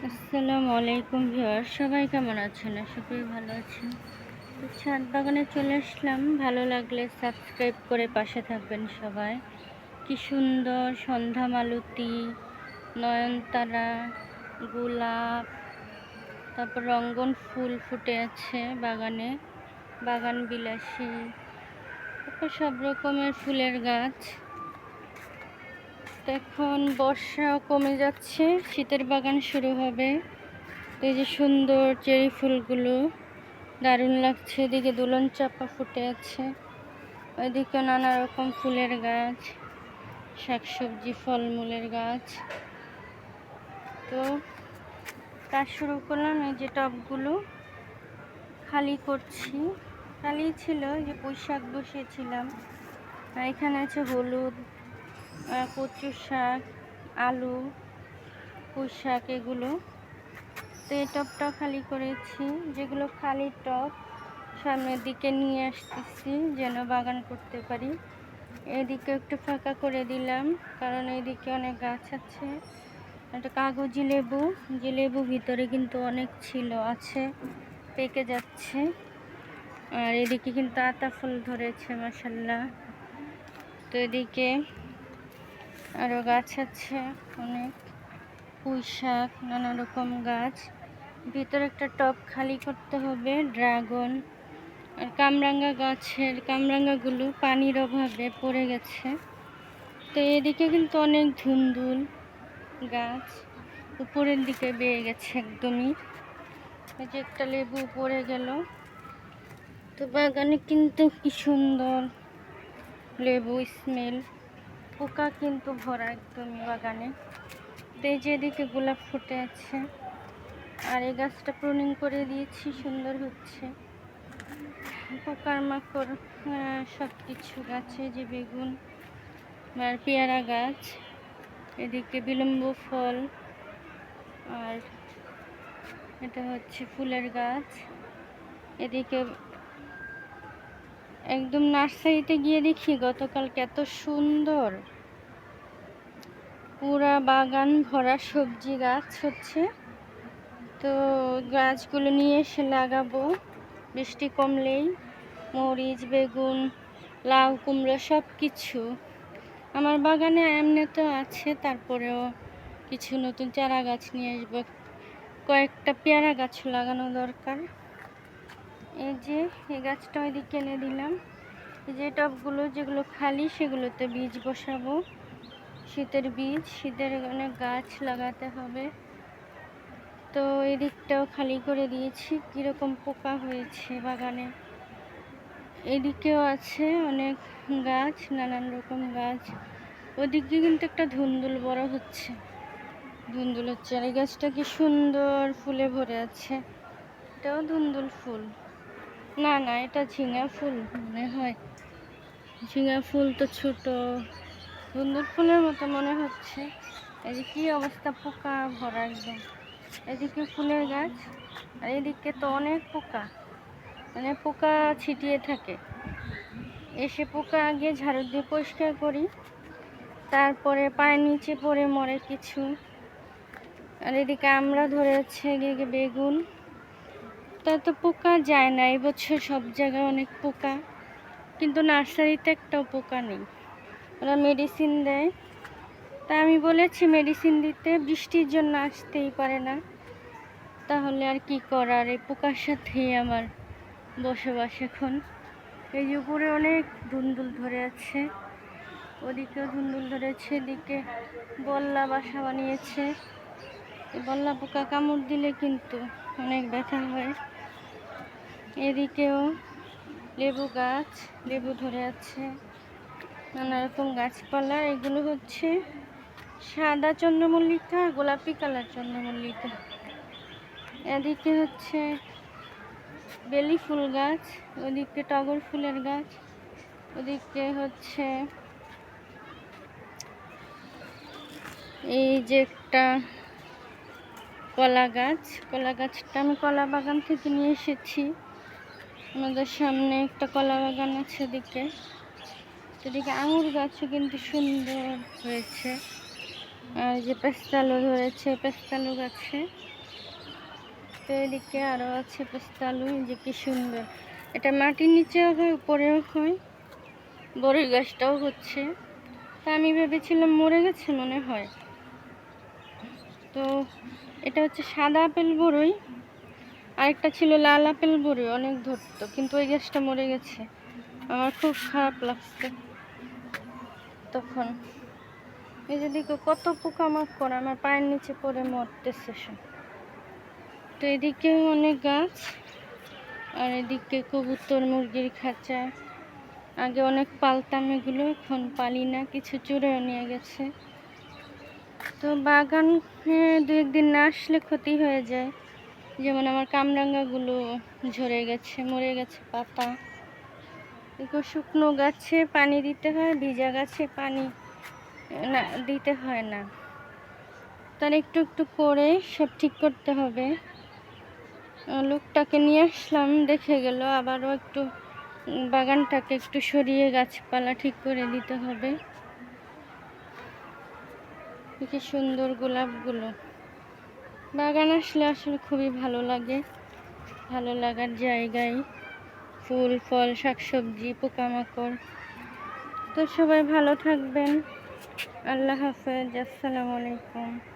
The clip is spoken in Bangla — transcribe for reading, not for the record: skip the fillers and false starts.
আসসালামু আলাইকুম ভিউয়ার, সবাই কেমন আছেন? আশা করি ভালো আছেন। তো ছাদ বাগানে চলে আসলাম। ভালো লাগলে সাবস্ক্রাইব করে পাশে থাকবেন সবাই। কি সুন্দর সন্ধ্যা মালতী, নয়নতারা, গোলাপ, তারপর রঙ্গন ফুল ফুটে আছে বাগানে, বাগান বিলাসী, তারপর সব রকমের ফুলের গাছ। তো এখন বর্ষা কমে যাচ্ছে, শীতের বাগান শুরু হবে। তো এই যে সুন্দর চেরি ফুলগুলো দারুণ লাগছে। এদিকে দুলন চাপা ফুটে আছে, ওইদিকে নানা রকম ফুলের গাছ, শাকসবজি ফলমূলের গাছ। তো কাজ শুরু করলাম। এই যে টবগুলো খালি করছি, খালি ছিল, যে পুঁই শাক বসিয়েছিলাম। আর এখানে আছে হলুদ, কচু শাক, আলু, পুঁই শাক এগুলো। তো এই টবটা খালি করেছি, যেগুলো খালি টব সামনের দিকে নিয়ে আসতেছি যেন বাগান করতে পারি। এদিকে একটু ফাঁকা করে দিলাম, কারণ এইদিকে অনেক গাছ আছে। একটা কাগজি লেবু, যে লেবু ভিতরে কিন্তু অনেক ছিল, আছে, পেকে যাচ্ছে। আর এদিকে কিন্তু আতা ফুল ধরেছে মাশাআল্লাহ। তো এদিকে আরও গাছ আছে অনেক, পুঁই শাক, নানা রকম গাছ। ভিতরে একটা টব খালি করতে হবে। ড্রাগন আর কামরাঙ্গা গাছের কামরাঙ্গাগুলো পানির অভাবে পড়ে গেছে। তো এদিকে কিন্তু অনেক ধুন্দুল গাছ উপরের দিকে বেয়ে গেছে একদমই। এই যে একটা লেবু পড়ে গেল। তো বাগানে কিন্তু কি সুন্দর লেবু স্মেল, পোকা কিন্তু ভরা একদমই বাগানে। তো এই যে এদিকে গোলাপ ফুটে আছে। আর এই গাছটা প্রুনিং করে দিয়েছি, সুন্দর হচ্ছে। পোকার মাকড় সব কিছু গাছে, যে বেগুন আর পেয়ারা গাছ, এদিকে বিলম্ব ফল, আর এটা হচ্ছে ফুলের গাছ। এদিকে একদম নার্সারিতে গিয়ে দেখি গতকালকে এত সুন্দর পুরা বাগান ভরা সবজি গাছ হচ্ছে। তো গাছগুলো নিয়ে এসে লাগাবো বৃষ্টি কমলেই। মরিচ, বেগুন, লাউ, কুমড়ো সব কিছু আমার বাগানে এমনি তো আছে, তারপরেও কিছু নতুন চারা গাছ নিয়ে আসবো। কয়েকটা পেয়ারা গাছ লাগানো দরকার। এই যে এই গাছটা ওইদিকে এনে দিলাম। এই যে টবগুলো যেগুলো খালি সেগুলোতে বীজ বসাবো, শীতের বীজ। শীতের অনেক গাছ লাগাতে হবে। তো এই দিকটাও খালি করে দিয়েছি। কীরকম পোকা হয়েছে বাগানে। এদিকেও আছে অনেক গাছ, নানান রকম গাছ। ওদিকে কিন্তু একটা ধুন্দুল বড় হচ্ছে, ধুন্দুল হচ্ছে। আর এই গাছটা কি সুন্দর ফুলে ভরে আছে, এটাও ধুন্দুল ফুল। না না, এটা ঝিঙা ফুল মনে হয়। ঝিঙা ফুল তো ছোট, ধুন্দুল ফুলের মতো মনে হচ্ছে। এই যে কি অবস্থা, পোকা ভরা একদম। এদিকে ফুলের গাছ, আর এদিকে তো অনেক পোকা, মানে পোকা ছিটিয়ে থাকে। এসে পোকা আগে ঝাড়ু দিয়ে পরিষ্কার করি, তারপরে পায়ের নিচে পড়ে মরে কিছু। আর এদিকে আমরা ধরেছে এদিকে বেগুন, তা তো পোকা যায় না এবছর। সব জায়গায় অনেক পোকা, কিন্তু নার্সারিতে একটাও পোকা নেই। ওরা মেডিসিন দেয়, তা আমি বলেছি মেডিসিন দিতে, বৃষ্টির জন্য আসতেই পারে না। তাহলে আর কি করার, এই পোকার সাথেই আমার বসবাস এখন। এই যে উপরে অনেক ধুন্দুল ধরে আছে, ওদিকেও ধুন্দুল ধরেছে। এদিকে বল্লা বাসা বানিয়েছে। এই বল্লা পোকা কামড় দিলে কিন্তু অনেক ব্যথা হয়। এদিকেও লেবু গাছ, লেবু ধরে আছে, নানা রকম গাছপালা। এগুলো হচ্ছে সাদা চন্দ্রমল্লিকা, গোলাপি কালার চন্দ্রমল্লিকা। এদিকে হচ্ছে বেলি ফুল গাছ, ওদিকে টগর ফুলের গাছ, ওদিকে হচ্ছে এই যে একটা কলা গাছ। কলা গাছটা আমি কলা বাগান থেকে নিয়ে এসেছি। আমাদের সামনে একটা কলা বাগান আছে ওদিকে। এদিকে আঙুর গাছও কিন্তু সুন্দর হয়েছে। আর যে পেস্তালু ধরেছে, পেস্তালু গাছে তো এদিকে আরও আছে পেস্তা আলু, এই যে কি সুন্দর। এটা মাটির নিচেও হয়, উপরেও হয়। বড়ই গাছটাও হচ্ছে। তা আমি ভেবেছিলাম মরে গেছে মনে হয়। তো এটা হচ্ছে সাদা আপেল বড়ই, আরেকটা ছিল লাল আপেল বড়ই, অনেক ধরতো, কিন্তু ওই গাছটা মরে গেছে। আমার খুব খারাপ লাগছে তখন। এই যে দিকে কত পোকামাকড় আমার পায়ের নিচে পড়ে মরতেছে সব। তো এদিকেও অনেক গাছ, আর এদিকে কবুতর মুরগির খাঁচা। আগে অনেক পালতাম এগুলো, এখন পালি না, কিছু চুরেও নিয়ে গেছে। তো বাগানে দু একদিন না আসলে ক্ষতি হয়ে যায়। যেমন আমার কামরাঙ্গাগুলো ঝরে গেছে, মরে গেছে পাতা। এগুলো শুকনো গাছে পানি দিতে হয়, ভিজা গাছে পানি না দিতে হয় না। তার একটু একটু করে সব ঠিক করতে হবে। লোকটাকে নিয়ে আসলাম, দেখে গেল, আবারও একটু বাগানটাকে একটু সরিয়ে গাছপালা ঠিক করে দিতে হবে। কি সুন্দর গোলাপগুলো। বাগান আসলে আসলে খুবই ভালো লাগে, ভালো লাগার জায়গায়। ফুল ফল শাকসবজি পোকামাকড়। তো সবাই ভালো থাকবেন। আল্লাহ হাফেজ, আসসালামু আলাইকুম।